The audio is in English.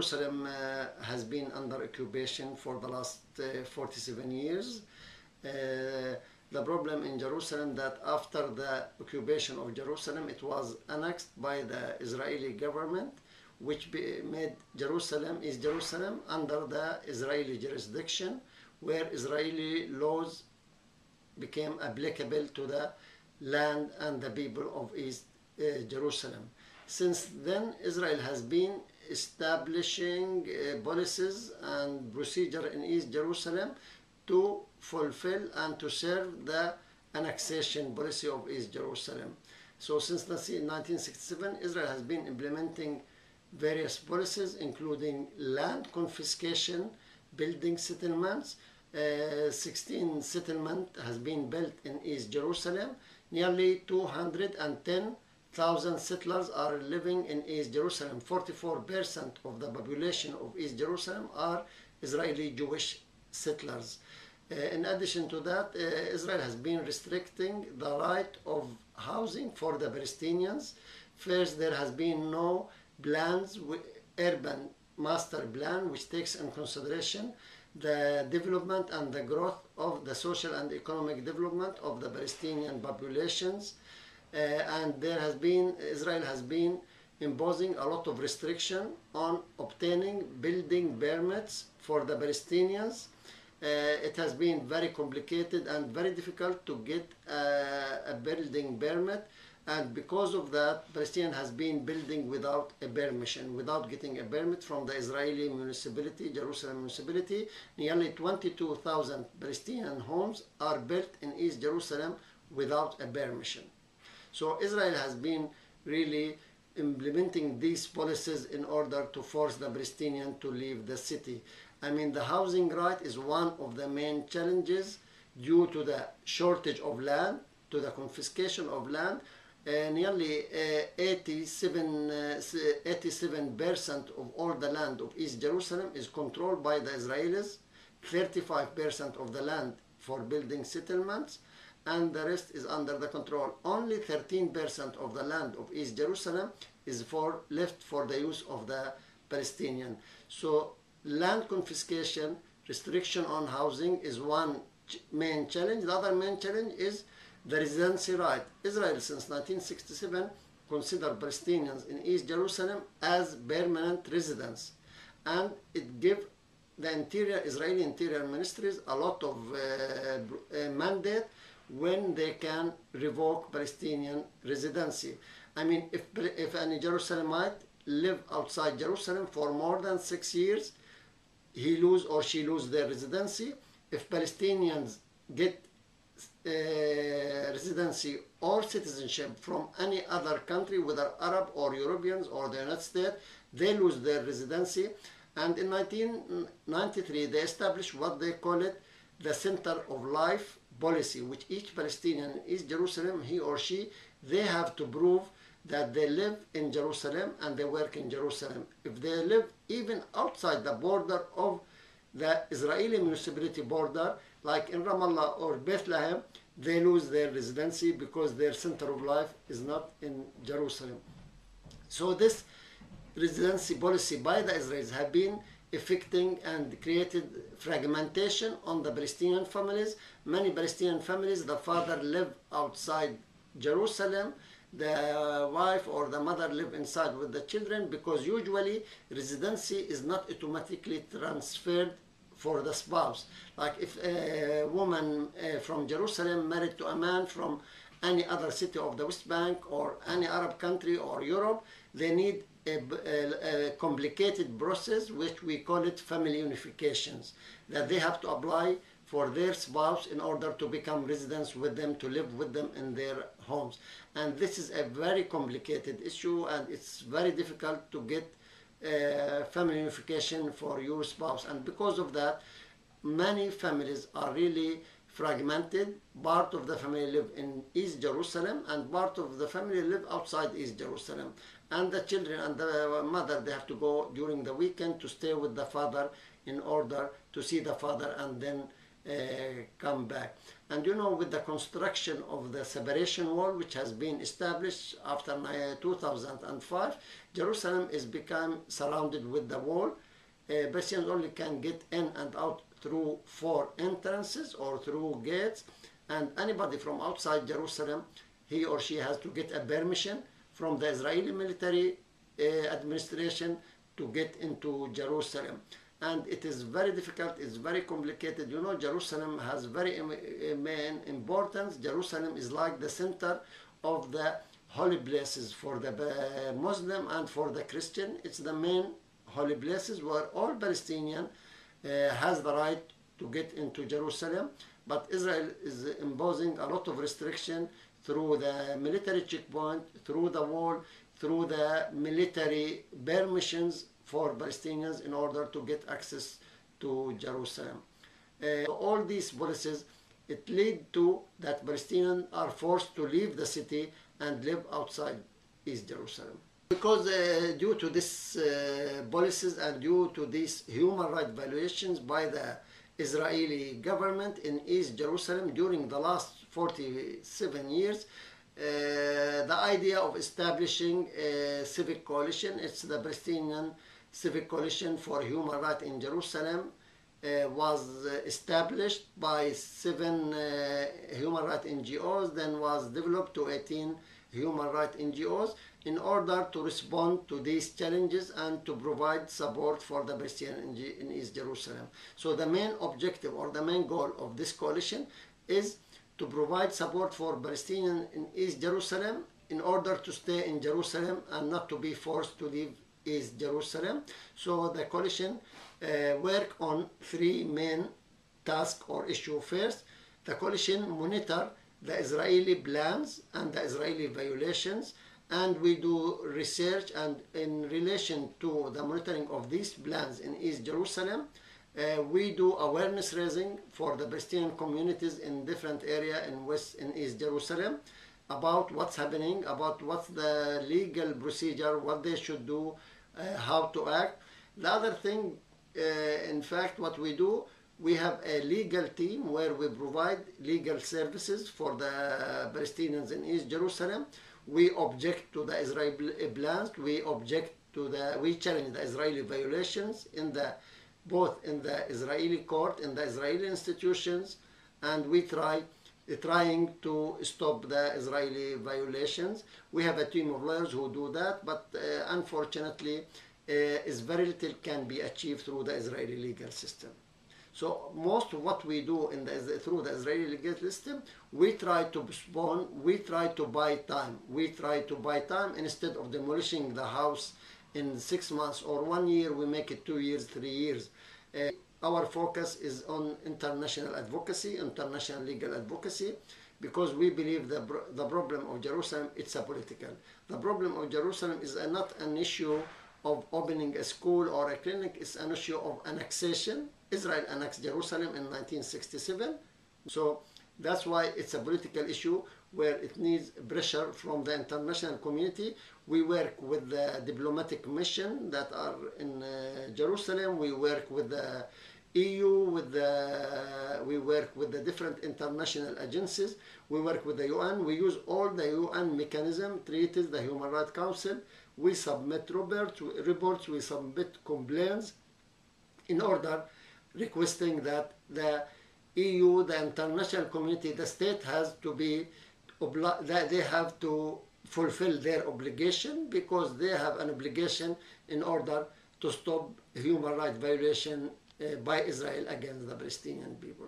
Jerusalem has been under occupation for the last 47 years. The problem in Jerusalem that after the occupation of Jerusalem, it was annexed by the Israeli government, which made Jerusalem under the Israeli jurisdiction, where Israeli laws became applicable to the land and the people of East Jerusalem. Since then, Israel has been establishing policies and procedure in East Jerusalem to fulfill and to serve the annexation policy of East Jerusalem. So since 1967, Israel has been implementing various policies, including land confiscation, building settlements. 16 settlements has been built in East Jerusalem. Nearly 210,000 settlers are living in East Jerusalem. 44% of the population of East Jerusalem are Israeli Jewish settlers. In addition to that, Israel has been restricting the right of housing for the Palestinians. First, there has been no plans, urban master plan, which takes in consideration the development and the growth of the social and economic development of the Palestinian populations. And Israel has been imposing a lot of restriction on obtaining building permits for the Palestinians. It has been very complicated and very difficult to get a building permit, and because of that, Palestine has been building without a permission, without getting a permit from the Israeli municipality, Jerusalem municipality. Nearly 22,000 Palestinian homes are built in East Jerusalem without a permission. So Israel has been really implementing these policies in order to force the Palestinians to leave the city. I mean, the housing right is one of the main challenges due to the shortage of land, to the confiscation of land. Nearly 87% of all the land of East Jerusalem is controlled by the Israelis, 35% of the land for building settlements, and the rest is under the control. Only 13% of the land of East Jerusalem is left for the use of the Palestinian. So land confiscation, restriction on housing is one main challenge. The other main challenge is the residency right. Israel since 1967 considered Palestinians in East Jerusalem as permanent residents, and it gave the Israeli Interior Ministries a lot of mandate when they can revoke Palestinian residency. I mean, if any Jerusalemite live outside Jerusalem for more than 6 years, he lose or she lose their residency. If Palestinians get residency or citizenship from any other country, whether Arab or Europeans or the United States, they lose their residency. And in 1993, they established what they call it the Center of Life policy, which each Palestinian in East Jerusalem, he or she, they have to prove that they live in Jerusalem and they work in Jerusalem. If they live even outside the border of the Israeli municipality border, like in Ramallah or Bethlehem, they lose their residency because their center of life is not in Jerusalem. So this residency policy by the Israelis have been affecting and created fragmentation on the Palestinian families. Many Palestinian families, the father live outside Jerusalem, the wife or the mother live inside with the children, because usually residency is not automatically transferred for the spouse. Like if a woman from Jerusalem married to a man from any other city of the West Bank or any Arab country or Europe, they need a complicated process, which we call it family unifications, that they have to apply for their spouse in order to become residents with them, to live with them in their homes. And this is a very complicated issue, and it's very difficult to get family unification for your spouse. And because of that, many families are really fragmented. Part of the family live in East Jerusalem and part of the family live outside East Jerusalem. And the children and the mother, they have to go during the weekend to stay with the father in order to see the father and then come back. And you know, with the construction of the separation wall, which has been established after 2005, Jerusalem is become surrounded with the wall. Palestinians only can get in and out through 4 entrances or through gates, and anybody from outside Jerusalem, he or she has to get a permission from the Israeli military administration to get into Jerusalem. And it is very difficult, it's very complicated. You know, Jerusalem has very main importance. Jerusalem is like the center of the holy places for the Muslim and for the Christian. It's the main holy places where all Palestinian has the right to get into Jerusalem. But Israel is imposing a lot of restriction through the military checkpoint, through the wall, through the military permissions for Palestinians in order to get access to Jerusalem. All these policies, it lead to that Palestinians are forced to leave the city and live outside East Jerusalem. Because due to these policies and due to these human rights violations by the Israeli government in East Jerusalem during the last 47 years, the idea of establishing a Civic Coalition, it's the Palestinian Civic Coalition for Human Rights in Jerusalem, was established by 7 human rights NGOs, then was developed to 18 human rights NGOs in order to respond to these challenges and to provide support for the Palestinians in East Jerusalem. So the main objective or the main goal of this coalition is to provide support for Palestinians in East Jerusalem in order to stay in Jerusalem and not to be forced to leave East Jerusalem. So the coalition work on 3 main tasks or issues. First, the coalition monitor the Israeli plans and the Israeli violations, and we do research, and in relation to the monitoring of these plans in East Jerusalem, we do awareness raising for the Palestinian communities in different areas in East Jerusalem about what's happening, about what's the legal procedure, what they should do, how to act. The other thing, in fact, what we do, we have a legal team where we provide legal services for the Palestinians in East Jerusalem. We object to the Israeli plans, we challenge the Israeli violations both in the Israeli court, in the Israeli institutions, and we trying to stop the Israeli violations. We have a team of lawyers who do that, but unfortunately, is very little can be achieved through the Israeli legal system. So most of what we do through the Israeli legal system, we try to postpone, we try to buy time. We try to buy time instead of demolishing the house in 6 months or 1 year, we make it 2 years, 3 years. Our focus is on international advocacy, international legal advocacy, because we believe the problem of Jerusalem, it's a political. The problem of Jerusalem is not an issue of opening a school or a clinic, it's an issue of annexation. Israel annexed Jerusalem in 1967. So that's why it's a political issue where it needs pressure from the international community. We work with the diplomatic mission that are in Jerusalem. We work with the EU, we work with the different international agencies. We work with the UN. We use all the UN mechanism, treaties, the Human Rights Council. We submit reports, we submit complaints in order requesting that the EU, the international community, the state has to be, they have to fulfill their obligation, because they have an obligation in order to stop human rights violation by Israel against the Palestinian people.